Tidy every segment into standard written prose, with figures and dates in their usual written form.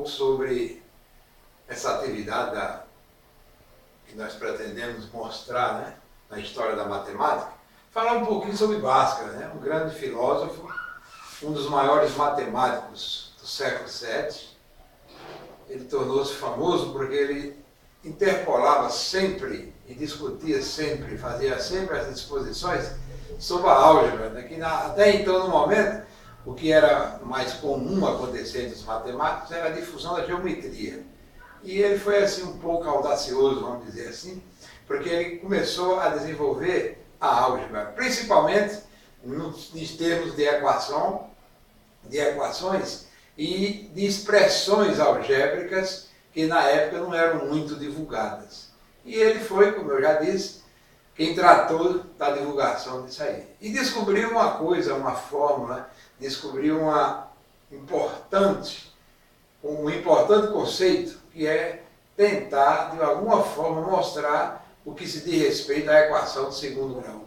pouco sobre essa atividade que nós pretendemos mostrar, né, na história da matemática. Falar um pouquinho sobre Bhaskara, né, um grande filósofo, um dos maiores matemáticos do século VII. Ele tornou-se famoso porque ele interpolava sempre e discutia sempre, fazia sempre as disposições sobre a álgebra, né, que até então, no momento, o que era mais comum acontecer entre os matemáticos era a difusão da geometria. E ele foi assim um pouco audacioso, vamos dizer assim, porque ele começou a desenvolver a álgebra, principalmente nos termos de equações e de expressões algébricas que na época não eram muito divulgadas. E ele foi, como eu já disse, quem tratou da divulgação disso aí. E descobriu uma coisa, uma fórmula, descobriu um importante conceito, que é tentar, de alguma forma, mostrar o que se diz respeito à equação de segundo grau.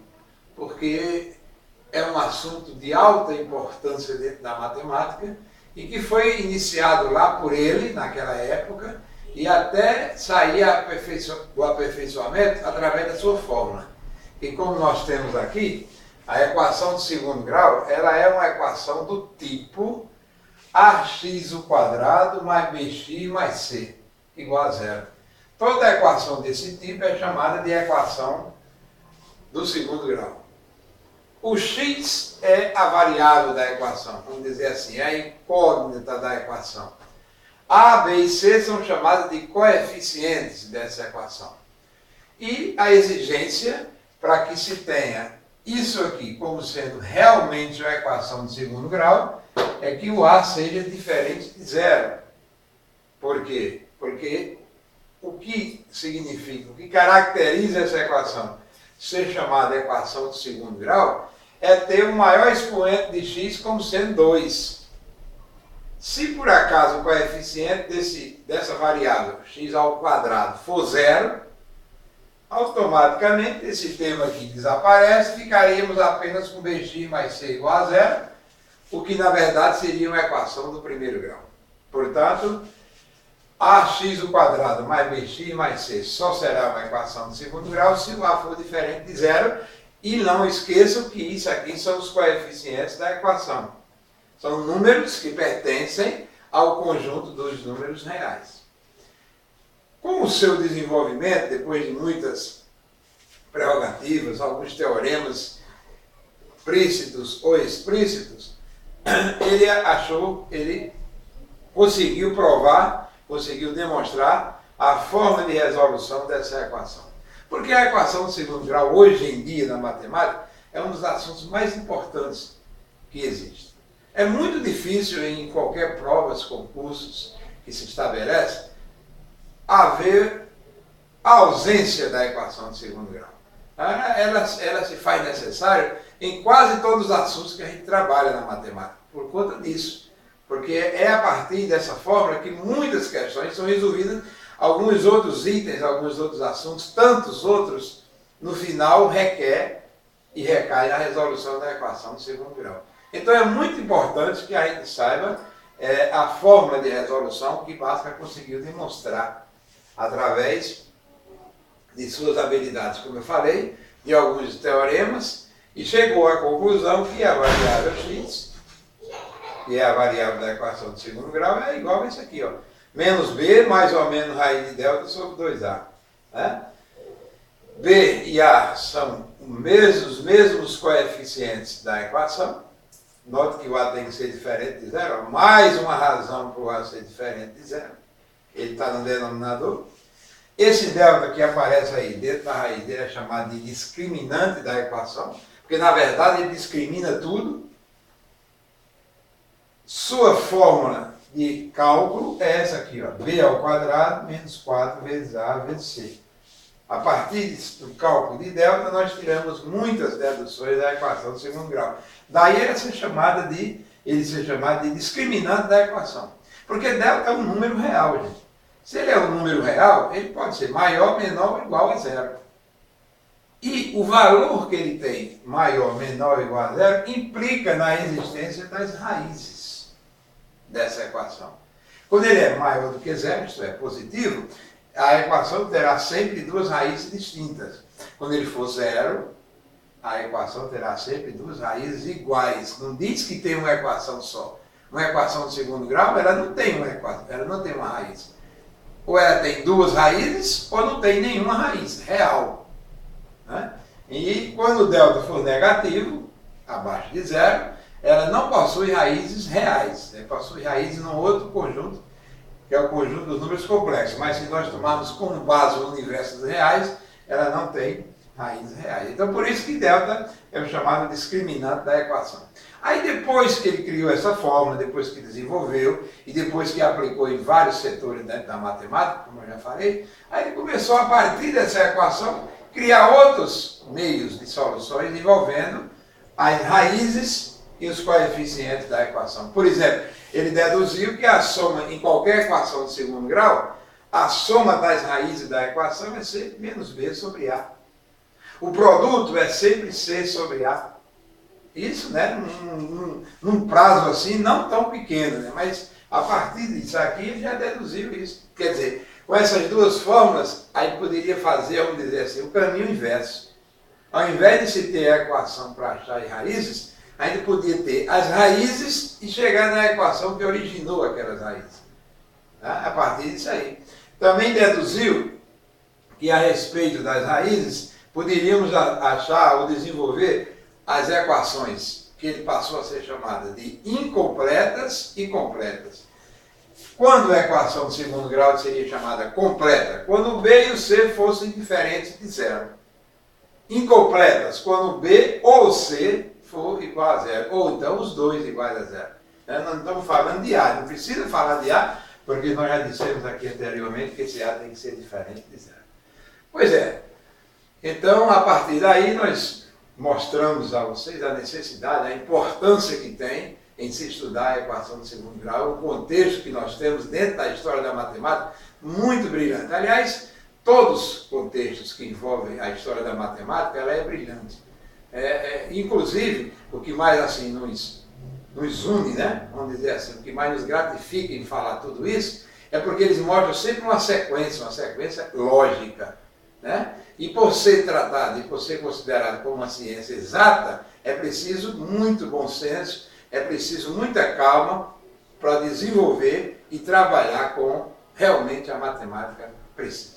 Porque é um assunto de alta importância dentro da matemática e que foi iniciado lá por ele, naquela época, e até sair o aperfeiçoamento através da sua fórmula. E como nós temos aqui, a equação de segundo grau, ela é uma equação do tipo ax² mais bx mais c igual a zero. Toda equação desse tipo é chamada de equação do segundo grau. O x é a variável da equação, vamos dizer assim, é a incógnita da equação. A, B e C são chamadas de coeficientes dessa equação. E a exigência para que se tenha isso aqui como sendo realmente uma equação de segundo grau é que o A seja diferente de zero. Por quê? Porque o que significa, o que caracteriza essa equação ser chamada equação de segundo grau é ter o maior expoente de x como sendo 2. Se por acaso o coeficiente dessa variável x² for zero, automaticamente esse termo aqui desaparece, ficaríamos apenas com bx mais c igual a zero, o que na verdade seria uma equação do primeiro grau. Portanto, ax² mais bx mais c só será uma equação de segundo grau se o a for diferente de zero. E não esqueçam que isso aqui são os coeficientes da equação. São números que pertencem ao conjunto dos números reais. Com o seu desenvolvimento, depois de muitas prerrogativas, alguns teoremas implícitos ou explícitos, ele conseguiu provar, conseguiu demonstrar a forma de resolução dessa equação. Porque a equação de segundo grau, hoje em dia, na matemática, é um dos assuntos mais importantes que existe. É muito difícil, em qualquer prova, concursos que se estabelece, haver a ausência da equação de segundo grau. Ela se faz necessária em quase todos os assuntos que a gente trabalha na matemática, por conta disso. Porque é a partir dessa fórmula que muitas questões são resolvidas. Alguns outros itens, alguns outros assuntos, tantos outros, no final requer e recai na resolução da equação de segundo grau. Então é muito importante que a gente saiba a fórmula de resolução que Bhaskara conseguiu demonstrar através de suas habilidades, como eu falei, de alguns teoremas, e chegou à conclusão que a variável x, que é a variável da equação de segundo grau, é igual a isso aqui, ó. Menos b mais ou menos raiz de delta sobre 2a. Né? B e a são os mesmos coeficientes da equação. Note que o a tem que ser diferente de zero. Mais uma razão para o a ser diferente de zero. Ele está no denominador. Esse delta que aparece aí dentro da raiz dele é chamado de discriminante da equação, porque na verdade ele discrimina tudo. Sua fórmula de cálculo é essa aqui, ó, b² menos 4 vezes a vezes c. A partir do cálculo de delta, nós tiramos muitas deduções da equação do segundo grau. Daí ele ser chamado de discriminante da equação. Porque delta é um número real, gente. Se ele é um número real, ele pode ser maior, menor ou igual a zero. E o valor que ele tem, maior, menor ou igual a zero, implica na existência das raízes dessa equação. Quando ele é maior do que zero, isto é, positivo, a equação terá sempre duas raízes distintas. Quando ele for zero, a equação terá sempre duas raízes iguais. Não diz que tem uma equação só. Uma equação de segundo grau, ela não tem uma equação, ela não tem uma raiz. Ou ela tem duas raízes, ou não tem nenhuma raiz real. Né? E quando o delta for negativo, abaixo de zero, ela não possui raízes reais. Ela possui raízes num outro conjunto, que é o conjunto dos números complexos. Mas se nós tomarmos como base o universo dos reais, ela não tem raízes reais. Então, por isso que delta é o chamado discriminante da equação. Aí, depois que ele criou essa fórmula, depois que desenvolveu, e depois que aplicou em vários setores dentro da matemática, como eu já falei, aí ele começou, a partir dessa equação, criar outros meios de soluções envolvendo as raízes e os coeficientes da equação. Por exemplo, ele deduziu que a soma, em qualquer equação de segundo grau, a soma das raízes da equação é sempre menos b sobre a. O produto é sempre c sobre a. Isso, né, num prazo assim, não tão pequeno, né, mas a partir disso aqui ele já deduziu isso. Quer dizer, com essas duas fórmulas, aí poderia fazer, vamos dizer assim, o caminho inverso. Ao invés de se ter a equação para achar as raízes, a gente podia ter as raízes e chegar na equação que originou aquelas raízes. Tá? A partir disso aí. Também deduziu que a respeito das raízes, poderíamos achar ou desenvolver as equações que ele passou a ser chamada de incompletas e completas. Quando a equação de segundo grau seria chamada completa? Quando o b e o c fossem diferentes de zero. Incompletas, quando o b ou o c for igual a zero, ou então os dois iguais a zero. Nós não estamos falando de a, não precisa falar de a, porque nós já dissemos aqui anteriormente que esse a tem que ser diferente de zero. Pois é, então a partir daí nós mostramos a vocês a necessidade, a importância que tem em se estudar a equação de segundo grau, o contexto que nós temos dentro da história da matemática, muito brilhante. Aliás, todos os contextos que envolvem a história da matemática, ela é brilhante. Inclusive, o que mais assim nos une, né? Vamos dizer assim, o que mais nos gratifica em falar tudo isso, é porque eles mostram sempre uma sequência lógica. Né? E por ser tratado e por ser considerado como uma ciência exata, é preciso muito bom senso, é preciso muita calma para desenvolver e trabalhar com realmente a matemática precisa.